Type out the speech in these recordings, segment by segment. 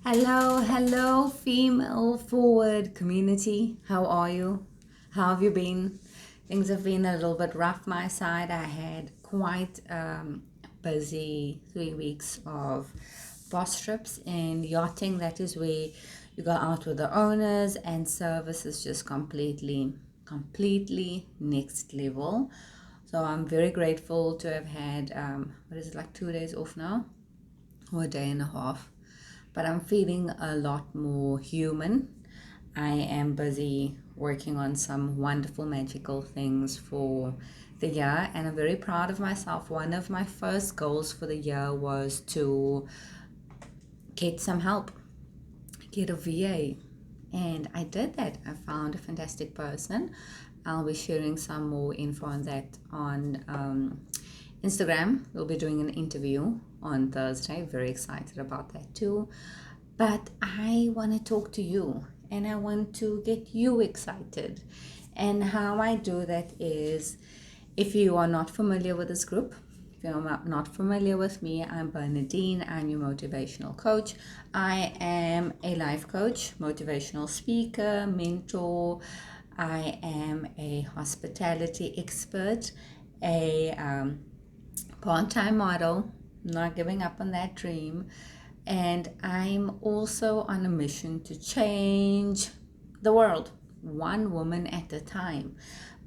Hello, female forward community. How are you? How have you been? Things have been a little bit rough my side. I had quite busy 3 weeks of boss trips and yachting. That is where you go out with the owners, and service is just completely next level. So I'm very grateful to have had, what is it, like 2 days off now? Or a day and a half, but I'm feeling a lot more human. I am busy working on some wonderful magical things for the year, and I'm very proud of myself. One of my first goals for the year was to get some help, get a VA, and I did that. I found a fantastic person. I'll be sharing some more info on that on Instagram. We'll be doing an interview on Thursday. Very excited about that too. But I want to talk to you and I want to get you excited. And how I do that is, if you are not familiar with this group, if you're not familiar with me, I'm Bernadene. I'm your motivational coach. I am a life coach, motivational speaker, mentor. I am a hospitality expert, a part-time model, not giving up on that dream. And I'm also on a mission to change the world, one woman at a time,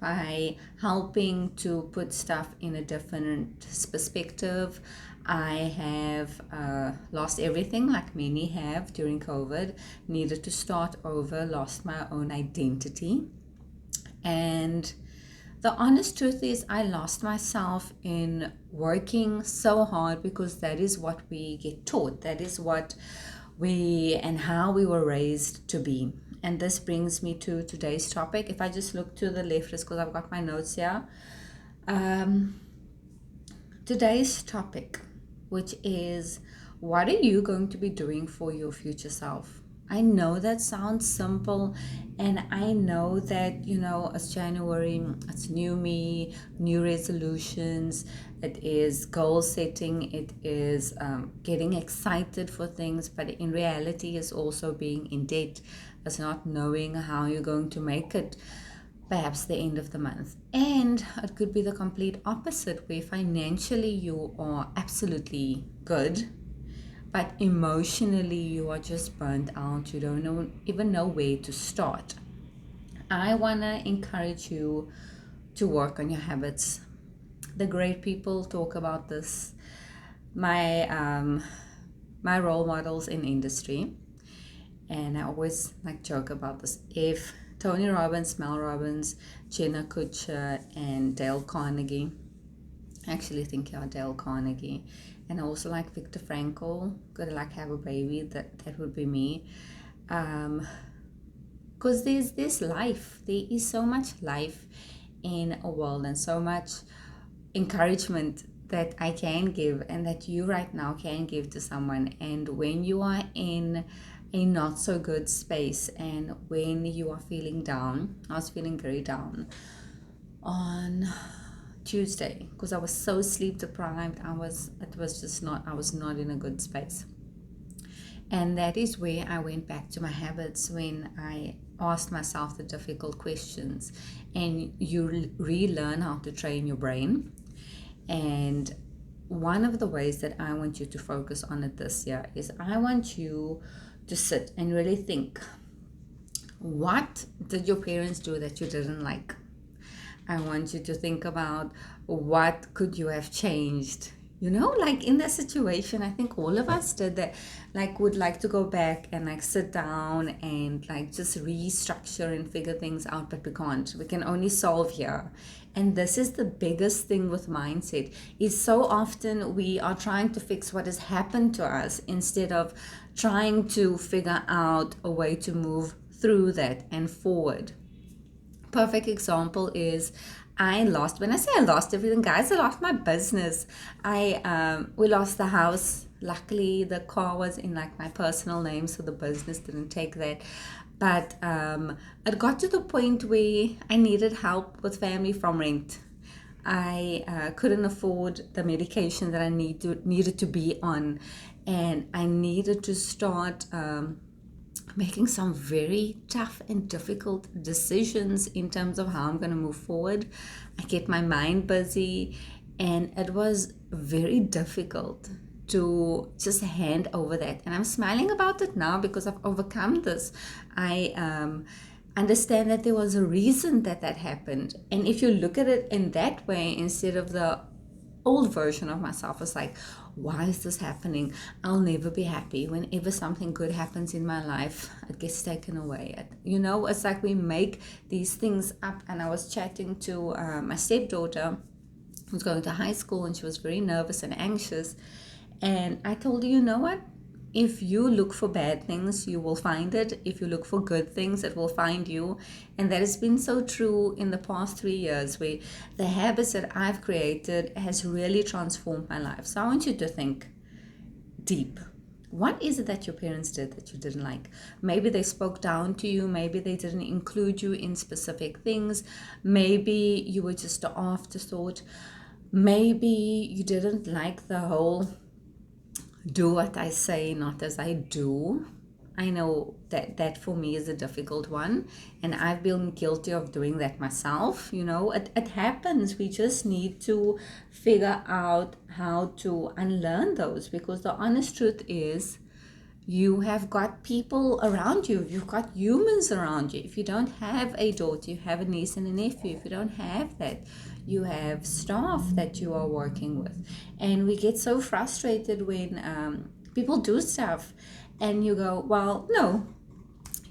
by helping to put stuff in a different perspective. I have lost everything, like many have during COVID, needed to start over, lost my own identity. And the honest truth is, I lost myself in working so hard because that is what we get taught. That is what we and how we were raised to be. And this brings me to today's topic. If I just look to the left, it's because I've got my notes here. Today's topic, which is, what are you going to be doing for your future self? I know that sounds simple, and I know that, it's January, it's new me, new resolutions, it is goal setting, it is getting excited for things, but in reality, is also being in debt. It's not knowing how you're going to make it perhaps the end of the month. And it could be the complete opposite, where financially you are absolutely good, but emotionally you are just burnt out. You don't even know where to start. I want to encourage you to work on your habits. The great people talk about this. My role models in industry, and I always joke about this. If Tony Robbins, Mel Robbins, Jenna Kutcher, and Dale Carnegie, I actually think you're Dale Carnegie, and I also like Viktor Frankl, could have a baby, that would be me. Because there's this life, there is so much life in a world, and so much encouragement that I can give, and that you right now can give to someone. And when you are in a not so good space, and when you are feeling down, I was feeling very down on Tuesday because I was so sleep deprived. I was not in a good space. And that is where I went back to my habits, when I asked myself the difficult questions, and you relearn how to train your brain. And one of the ways that I want you to focus on it this year is, I want you to sit and really think, what did your parents do that you didn't like? I want you to think about, what could you have changed? In that situation, I think all of us did that, would like to go back and sit down and just restructure and figure things out, but we can't. We can only solve here. And this is the biggest thing with mindset, is so often we are trying to fix what has happened to us instead of trying to figure out a way to move through that and forward. Perfect example is, when I say I lost everything, guys, I lost my business. We lost the house. Luckily, the car was in my personal name, so the business didn't take that. But it got to the point where I needed help with family from rent. I couldn't afford the medication that I needed to be on, and I needed to start making some very tough and difficult decisions in terms of how I'm going to move forward. I kept my mind busy, and it was very difficult to just hand over that. And I'm smiling about it now because I've overcome this. I understand that there was a reason that that happened. And if you look at it in that way, instead of the old version of myself, is like, why is this happening? I'll never be happy. Whenever something good happens in my life, it gets taken away. It's like we make these things up. And I was chatting to my stepdaughter, who's going to high school, and she was very nervous and anxious. And I told her, you know what? If you look for bad things, you will find it. If you look for good things, it will find you. And that has been so true in the past 3 years, where the habits that I've created has really transformed my life. So I want you to think deep. What is it that your parents did that you didn't like? Maybe they spoke down to you. Maybe they didn't include you in specific things. Maybe you were just an afterthought. Maybe you didn't like the whole do what I say, not as I do. I know that for me is a difficult one, and I've been guilty of doing that myself. It happens. We just need to figure out how to unlearn those, because the honest truth is, you have got people around you. You've got humans around you. If you don't have a daughter, you have a niece and a nephew. If you don't have that, you have staff that you are working with. And we get so frustrated when people do stuff and you go, well, no,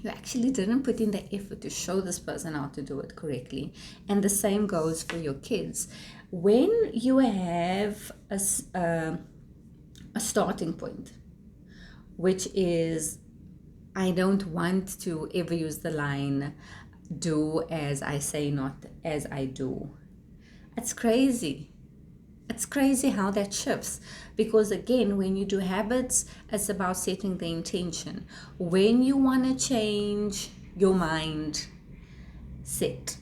you actually didn't put in the effort to show this person how to do it correctly. And the same goes for your kids. When you have a starting point, which is, I don't want to ever use the line, do as I say, not as I do. It's crazy. It's crazy how that shifts. Because again, when you do habits, it's about setting the intention. When you want to change your mind, set.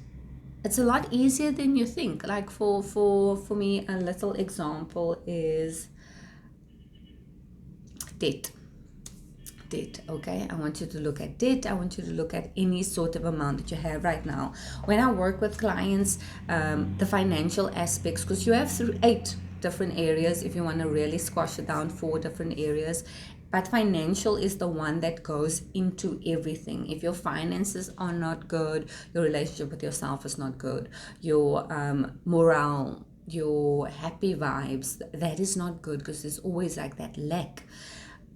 It's a lot easier than you think. Like for me, a little example is debt. Okay, I want you to look at debt. I want you to look at any sort of amount that you have right now. When I work with clients, the financial aspects, because you have 8 different areas. If you want to really squash it down, 4 different areas, but financial is the one that goes into everything. If your finances are not good, your relationship with yourself is not good, your morale, your happy vibes, that is not good, because there's always like that lack.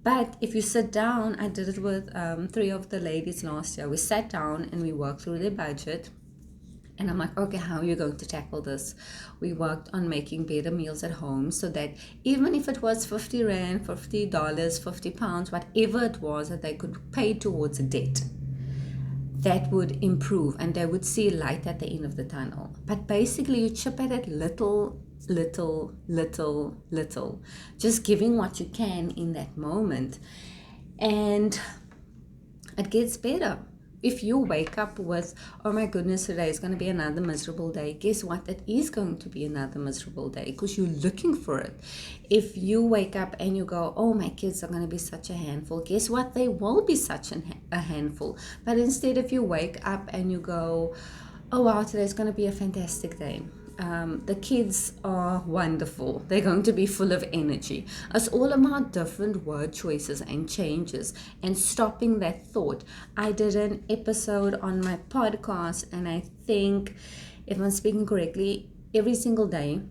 But if you sit down, I did it with 3 of the ladies last year. We sat down and we worked through their budget. And I'm like, okay, how are you going to tackle this? We worked on making better meals at home, so that even if it was 50 Rand, $50, 50 pounds, whatever it was that they could pay towards a debt, that would improve and they would see light at the end of the tunnel. But basically you chip at it little, just giving what you can in that moment, and it gets better. If you wake up with, oh my goodness, today is going to be another miserable day, guess what? It is going to be another miserable day because you're looking for it. If you wake up and you go, oh, my kids are going to be such a handful, guess what? They will be such a handful. But instead, if you wake up and you go, oh wow, today's going to be a fantastic day. The kids are wonderful. They're going to be full of energy. It's all about different word choices and changes and stopping that thought. I did an episode on my podcast, and I think, if I'm speaking correctly, every single day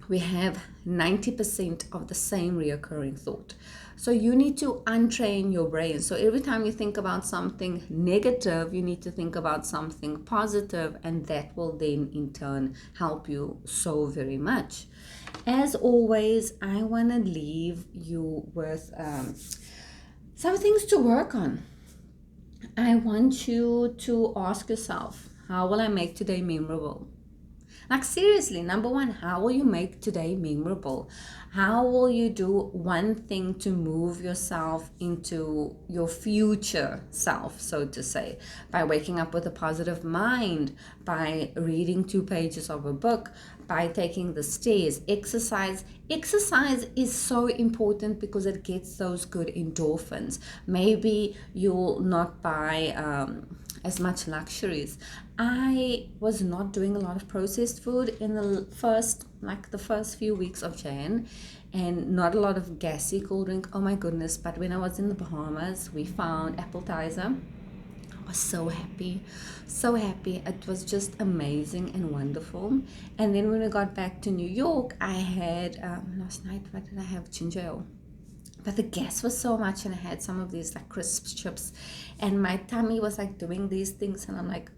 we have 90% of the same reoccurring thought. So you need to untrain your brain. So every time you think about something negative, you need to think about something positive, and that will then in turn help you so very much. As always, I want to leave you with some things to work on. I want you to ask yourself, how will I make today memorable? Like seriously, number 1, how will you make today memorable? How will you do one thing to move yourself into your future self, so to say? By waking up with a positive mind, by reading 2 pages of a book, by taking the stairs, exercise is so important because it gets those good endorphins. Maybe you'll not buy as much luxuries. I was not doing a lot of processed food in the first few weeks of Jan, and not a lot of gassy cold drink. Oh my goodness. But when I was in the Bahamas, we found appetizer. I was so happy, so happy. It was just amazing and wonderful. And then when we got back to New York, I had last night, what did I have? Ginger ale. But the gas was so much, and I had some of these like crisp chips, and my tummy was like doing these things, and I'm like,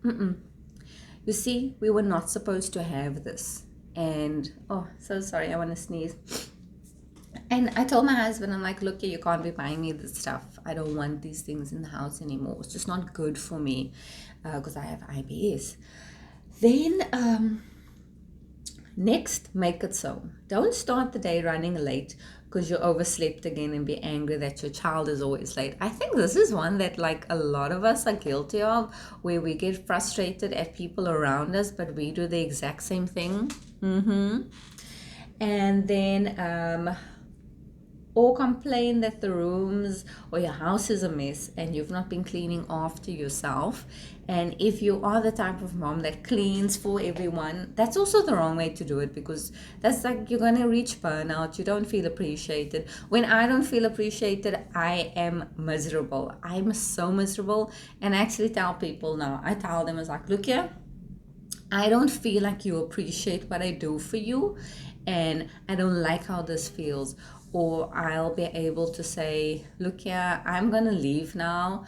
you see, we were not supposed to have this. And oh, so sorry, I want to sneeze. And I told my husband, I'm like, look, you can't be buying me this stuff. I don't want these things in the house anymore. It's just not good for me because I have IBS. Then next, make it so. Don't start the day running late because you overslept again and be angry that your child is always late. I think this is one that like a lot of us are guilty of, where we get frustrated at people around us, but we do the exact same thing. And then or complain that the rooms or your house is a mess and you've not been cleaning after yourself. And if you are the type of mom that cleans for everyone, that's also the wrong way to do it, because that's like you're going to reach burnout. You don't feel appreciated. When I don't feel appreciated, I am miserable. I'm so miserable. And I actually tell people now, I tell them, it's like, look here, I don't feel like you appreciate what I do for you, and I don't like how this feels. Or I'll be able to say, look here, I'm going to leave now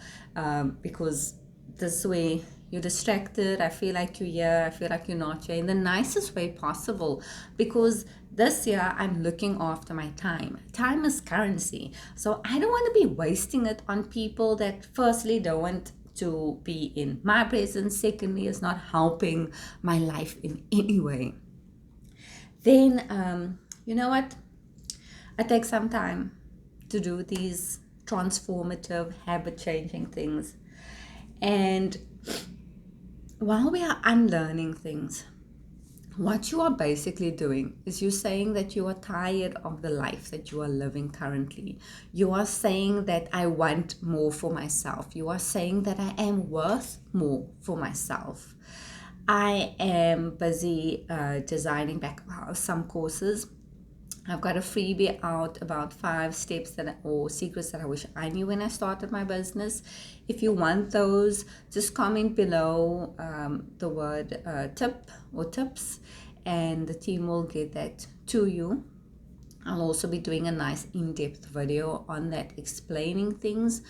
because this way you're distracted. I feel like you're here. I feel like you're not here, in the nicest way possible. Because this year I'm looking after my time. Time is currency. So I don't want to be wasting it on people that firstly don't want to be in my presence. Secondly, is not helping my life in any way. Then, you know what? I take some time to do these transformative, habit-changing things. And while we are unlearning things, what you are basically doing is you're saying that you are tired of the life that you are living currently. You are saying that I want more for myself. You are saying that I am worth more for myself. I am busy designing back some courses. I've got a freebie out about 5 steps or secrets that I wish I knew when I started my business. If you want those, just comment below the word tip or tips, and the team will get that to you. I'll also be doing a nice in-depth video on that, explaining things.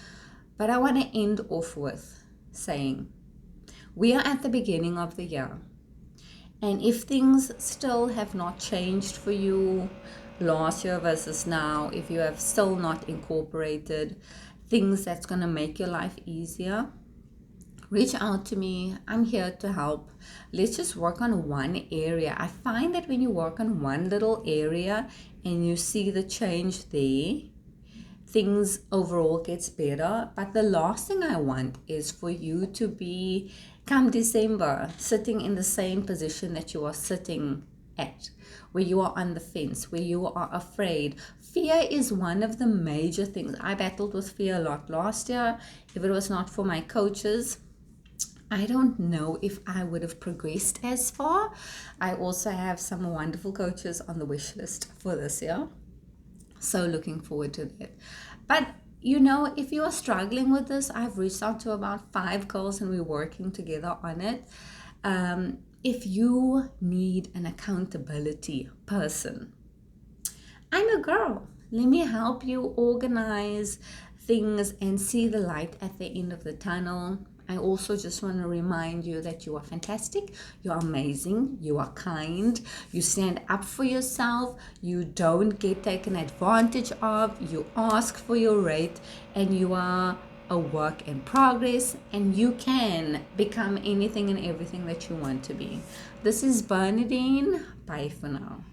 But I want to end off with saying, we are at the beginning of the year. And if things still have not changed for you, last year versus now, if you have still not incorporated things that's going to make your life easier, reach out to me. I'm here to help. Let's just work on one area. I find that when you work on one little area and you see the change there, things overall gets better. But the last thing I want is for you to be, come December, sitting in the same position that you are sitting at, where you are on the fence, where you are afraid. Fear is one of the major things. I battled with fear a lot last year. If it was not for my coaches, I don't know if I would have progressed as far. I also have some wonderful coaches on the wish list for this year. So looking forward to that. But you know, if you are struggling with this, I've reached out to about 5 girls and we're working together on it. If you need an accountability person, I'm a girl. Let me help you organize things and see the light at the end of the tunnel. I also just want to remind you that you are fantastic, you are amazing, you are kind, you stand up for yourself, you don't get taken advantage of, you ask for your rate, and you are a work in progress, and you can become anything and everything that you want to be. This is Bernadene. Bye for now.